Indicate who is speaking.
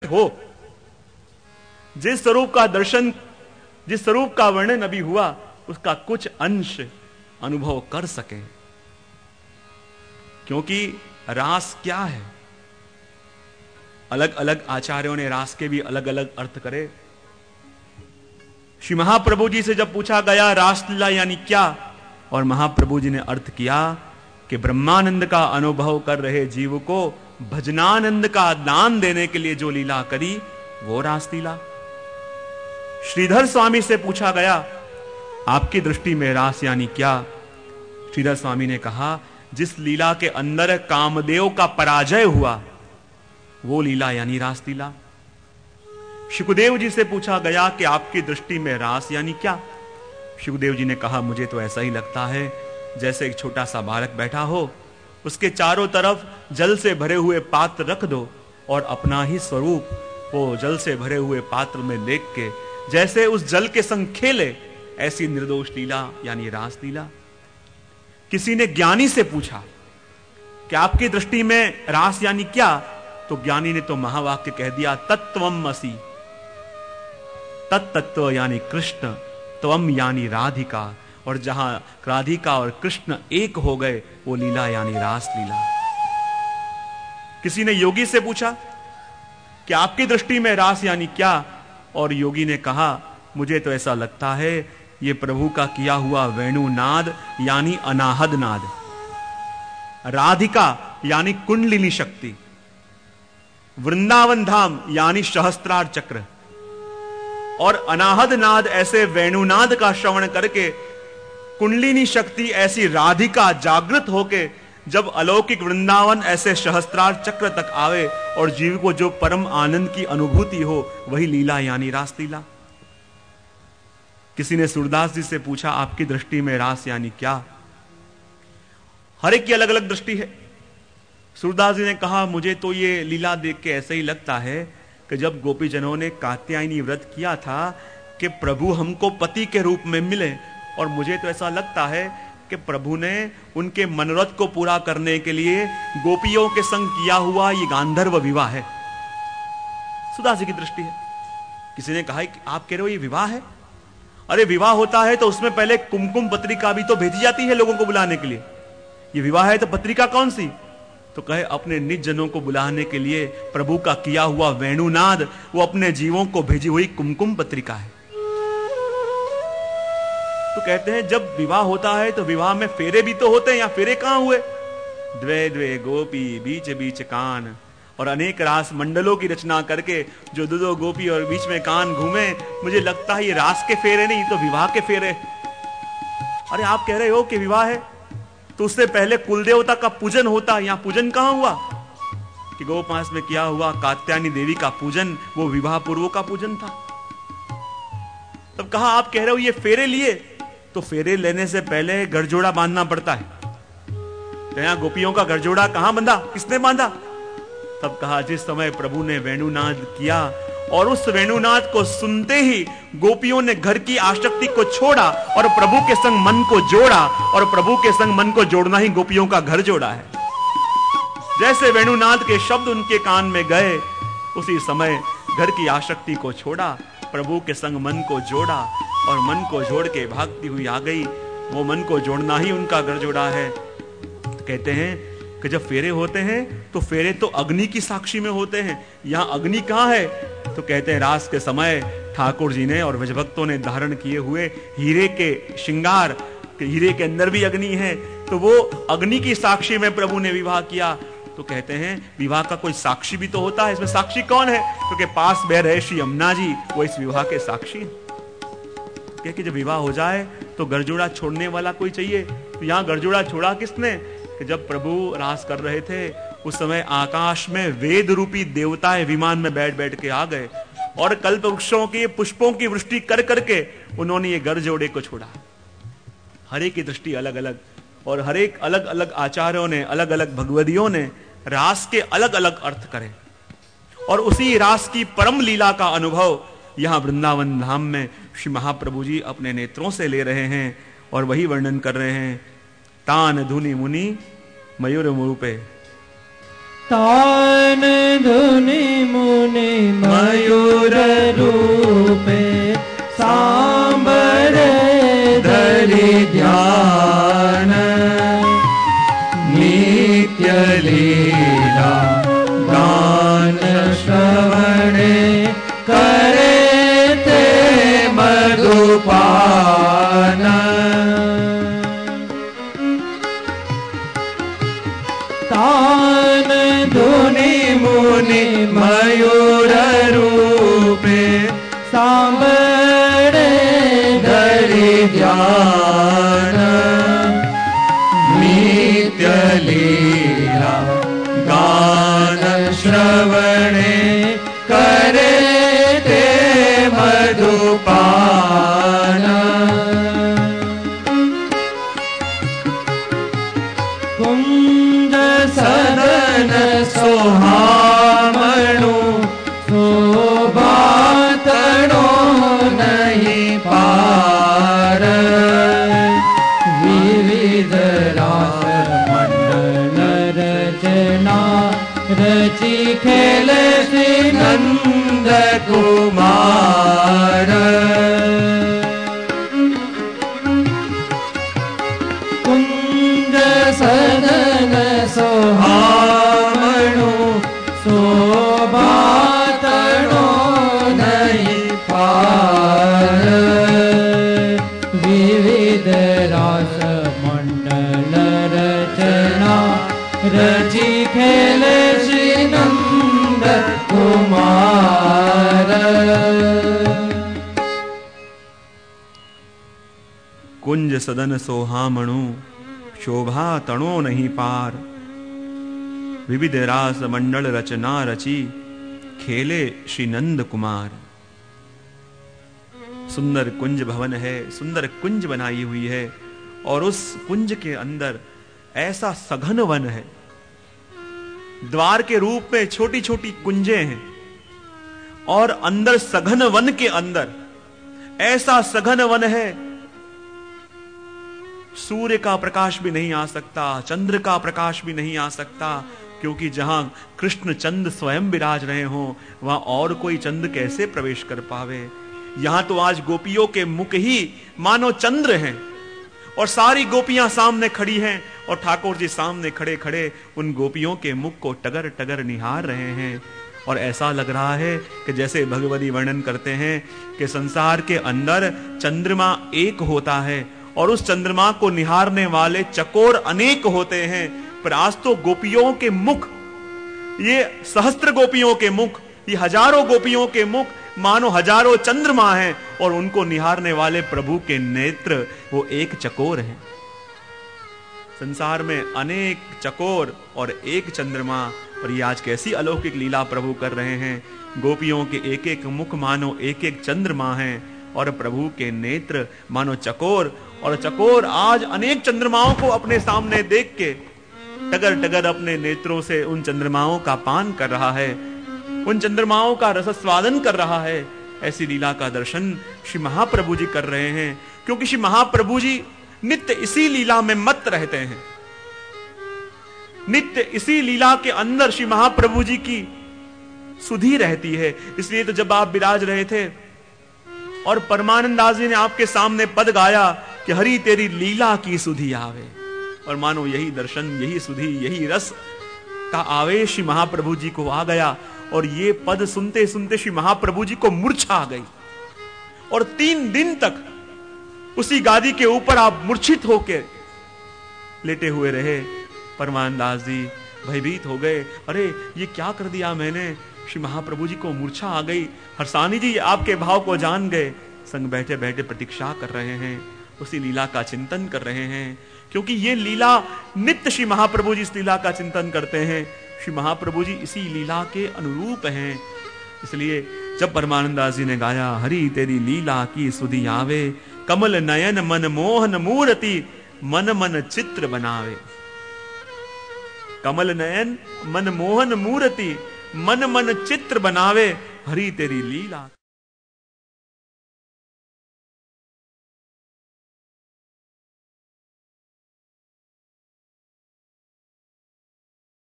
Speaker 1: हो, जिस स्वरूप का दर्शन, जिस स्वरूप का वर्णन अभी हुआ, उसका कुछ अंश अनुभव कर सके। क्योंकि रास क्या है, अलग अलग आचार्यों ने रास के भी अलग अलग अर्थ करे। श्री महाप्रभु जी से जब पूछा गया रासलीला यानी क्या, और महाप्रभु जी ने अर्थ किया कि ब्रह्मानंद का अनुभव कर रहे जीव को भजनानंद का दान देने के लिए जो लीला करी वो रासलीला। श्रीधर स्वामी से पूछा गया आपकी दृष्टि में रास यानी क्या, श्रीधर स्वामी ने कहा जिस लीला के अंदर कामदेव का पराजय हुआ वो लीला यानी रासलीला। शुकदेव जी से पूछा गया कि आपकी दृष्टि में रास यानी क्या, शुकदेव जी ने कहा मुझे तो ऐसा ही लगता है जैसे एक छोटा सा बालक बैठा हो, उसके चारों तरफ जल से भरे हुए पात्र रख दो और अपना ही स्वरूप वो जल से भरे हुए पात्र में देख के जैसे उस जल के संग खेले, ऐसी निर्दोष लीला यानी रास लीला। किसी ने ज्ञानी से पूछा कि आपकी दृष्टि में रास यानी क्या, तो ज्ञानी ने तो महावाक्य कह दिया तत्वम असि, तत्तत्व यानी कृष्ण, त्वम यानी राधिका, और जहां राधिका और कृष्ण एक हो गए वो लीला यानी रास लीला। किसी ने योगी से पूछा कि आपकी दृष्टि में रास यानी क्या, और योगी ने कहा मुझे तो ऐसा लगता है ये प्रभु का किया हुआ वेणुनाद यानी अनाहद नाद, राधिका यानी कुंडलिनी शक्ति, वृंदावन धाम यानी सहस्त्रार चक्र, और अनाहद नाद ऐसे वेणुनाद का श्रवण करके कुंडलिनी शक्ति ऐसी राधिका जागृत होके जब अलौकिक वृंदावन ऐसे सहस्त्रार चक्र तक आवे और जीव को जो परम आनंद की अनुभूति हो वही लीला यानी रास लीला। किसी ने सूरदास जी से पूछा आपकी दृष्टि में रास यानी क्या, हर एक की अलग अलग दृष्टि है। सूरदास जी ने कहा मुझे तो ये लीला देख के ऐसे ही लगता है कि जब गोपीजनों ने कात्यायनी व्रत किया था कि प्रभु हमको पति के रूप में मिले, और मुझे तो ऐसा लगता है कि प्रभु ने उनके मनोरथ को पूरा करने के लिए गोपियों के संग किया हुआ ये गांधर्व विवाह है। सूरदास जी की दृष्टि है। किसी ने कहा कि आप कह रहे हो ये विवाह है, अरे विवाह होता है तो उसमें पहले कुमकुम पत्रिका भी तो भेजी जाती है लोगों को बुलाने के लिए, ये विवाह है तो पत्रिका कौन सी, तो कहे अपने निज जनों को बुलाने के लिए प्रभु का किया हुआ वेणुनाद वो अपने जीवों को भेजी हुई कुमकुम पत्रिका है। तो कहते हैं जब विवाह होता है तो विवाह में फेरे भी तो होते हैं, या फेरे कहां हुए, द्वे द्वे गोपी बीच बीच कान, और अनेक रास मंडलों की रचना करके जो दो दो गोपी और बीच में कान घूमे, मुझे लगता है ये रास के फेरे नहीं तो विवाह के फेरे। अरे आप कह रहे हो कि विवाह है तो उससे पहले कुल देवता का पूजन होता, यहां पूजन कहां हुआ, कि गोपास में किया हुआ कात्यायनी देवी का पूजन वो विवाह पूर्व का पूजन था। तब कहा आप कह रहे हो ये फेरे लिए, तो फेरे लेने से पहले गठजोड़ा बांधना पड़ता है, तो यहां गोपियों का गठजोड़ा कहां बंधा, किसने बांधा, तब कहा जिस समय प्रभु ने वेणुनाद किया और उस वेणुनाद को सुनते ही गोपियों ने घर की आसक्ति को छोड़ा और प्रभु के संग मन को जोड़ा, और प्रभु के संग मन को जोड़ना ही गोपियों का घर जोड़ा है। जैसे वेणुनाद के शब्द उनके कान में गए उसी समय घर की आसक्ति को छोड़ा, प्रभु के संग मन को जोड़ा, और मन को जोड़ के भागती हुई आ गई, वो मन को जोड़ना ही उनका घर जोड़ा है। तो कहते हैं कि जब फेरे होते हैं तो फेरे तो अग्नि की साक्षी में होते हैं, यहां अग्नि कहां है, तो कहते हैं रास के समय ठाकुर जी ने और व्रजभक्तों ने धारण किए हुए हीरे के श्रृंगार, हीरे के अंदर भी अग्नि है, तो वो अग्नि की साक्षी में प्रभु ने विवाह किया। तो कहते हैं विवाह का कोई साक्षी भी तो होता है, इसमें साक्षी कौन है, क्योंकि पास बह रहे श्री यमुना जी वो इस विवाह के साक्षी हैं। कि जब विवाह हो जाए तो गरजोड़ा छोड़ने वाला कोई चाहिए, तो यहाँ गरजोड़ा छोड़ा किसने, कि जब प्रभु रास कर रहे थे उस समय आकाश में वेद रूपी देवताएं विमान में बैठ बैठ के आ गए और कल्प वृक्षों के पुष्पों की वृष्टि कर करके उन्होंने ये गरजोड़े को छोड़ा। हर एक की दृष्टि अलग अलग, और हर एक अलग अलग आचार्यों ने, अलग अलग भगवदियों ने रास के अलग अलग अर्थ करे, और उसी रास की परम लीला का अनुभव यहां वृंदावन धाम में श्री महाप्रभु जी अपने नेत्रों से ले रहे हैं और वही वर्णन कर रहे हैं। तान धुनि मुनि मयूर मुरूपे,
Speaker 2: तान धुनि मुनि मयूर रूपे सांबरे धरि ध्यान नित्य लीला गान श्रवणे करे ते मधुपान तान धुनि मुनि मयूर रूपे सांबरे धरि ध्यान नित्य लीला गान श्रवणे करे ते मधुपान कुंज सदन सोहामणु शोभा तणो नहीं पार विविध रास मंडल रचना रचि खेल श्री नंद कुमार कुंज सदन सोहामणु शोभा तणो नहीं पार विविध रास मंडल रचना रचि खेल श्री नंद कुमार
Speaker 1: कुंज सदन सोहामणु शोभा तणो नहीं पार विविध रास मंडल रचना रची खेले श्री नंद कुमार। सुंदर कुंज भवन है, सुंदर कुंज बनाई हुई है और उस कुंज के अंदर ऐसा सघन वन है। द्वार के रूप में छोटी छोटी कुंजें हैं और अंदर सघन वन के अंदर ऐसा सघन वन है, सूर्य का प्रकाश भी नहीं आ सकता, चंद्र का प्रकाश भी नहीं आ सकता, क्योंकि जहां कृष्ण चंद्र स्वयं विराज रहे हो वहां और कोई चंद्र कैसे प्रवेश कर पावे। यहां तो आज गोपियों के मुख ही मानो चंद्र हैं और सारी गोपियां सामने खड़ी हैं और ठाकुर जी सामने खड़े खड़े उन गोपियों के मुख को टगर टगर निहार रहे हैं। और ऐसा लग रहा है कि जैसे भगवती वर्णन करते हैं कि संसार के अंदर चंद्रमा एक होता है और उस चंद्रमा को निहारने वाले चकोर अनेक होते हैं, पर आज तो गोपियों के मुख, ये सहस्त्र गोपियों के मुख, ये हजारों गोपियों के मुख मानो हजारों चंद्रमा हैं और उनको निहारने वाले प्रभु के नेत्र वो एक चकोर हैं। संसार में अनेक चकोर और एक चंद्रमा, और ये आज कैसी अलौकिक लीला प्रभु कर रहे हैं। गोपियों के एक एक मुख मानो एक एक चंद्रमा हैं और प्रभु के नेत्र मानो चकोर, और चकोर आज अनेक चंद्रमाओं को अपने सामने देख के टगर टगर अपने नेत्रों से उन चंद्रमाओं का पान कर रहा है, उन चंद्रमाओं का रसस्वादन कर रहा है। ऐसी लीला का दर्शन श्री महाप्रभु जी कर रहे हैं, क्योंकि श्री महाप्रभु जी नित्य इसी लीला में मत रहते हैं। नित्य इसी लीला के अंदर श्री महाप्रभु जी की सुधि रहती है। इसलिए तो जब आप विराज रहे थे और परमानंद दास जी ने आपके सामने पद गाया कि हरि तेरी लीला की सुधि आवे, और मानो यही दर्शन, यही सुधि, यही रस का आवेश श्री महाप्रभु जी को आ गया। और ये पद सुनते सुनते श्री महाप्रभु जी को मूर्छा आ गई और 3 दिन तक उसी गादी के ऊपर आप मूर्छित होकर लेटे हुए रहे। परमानंद दास जी भयभीत हो गए, अरे ये क्या कर दिया मैंने, श्री महाप्रभु जी को मूर्छा आ गई। हरसानी जी आपके भाव को जान गए, संग बैठे बैठे प्रतीक्षा कर रहे हैं, उसी लीला का चिंतन कर रहे हैं, क्योंकि ये लीला नित्य श्री महाप्रभु जी इस लीला का चिंतन करते हैं। श्री महाप्रभु जी इसी लीला के अनुरूप हैं। इसलिए जब परमानंद दास जी ने गाया हरि तेरी लीला की सुधि आवे, कमल नयन मन मोहन मूर्ति मन मन चित्र बनावे। कमल नयन मन मोहन मूर्ति मन मन चित्र बनावे, हरि तेरी लीला।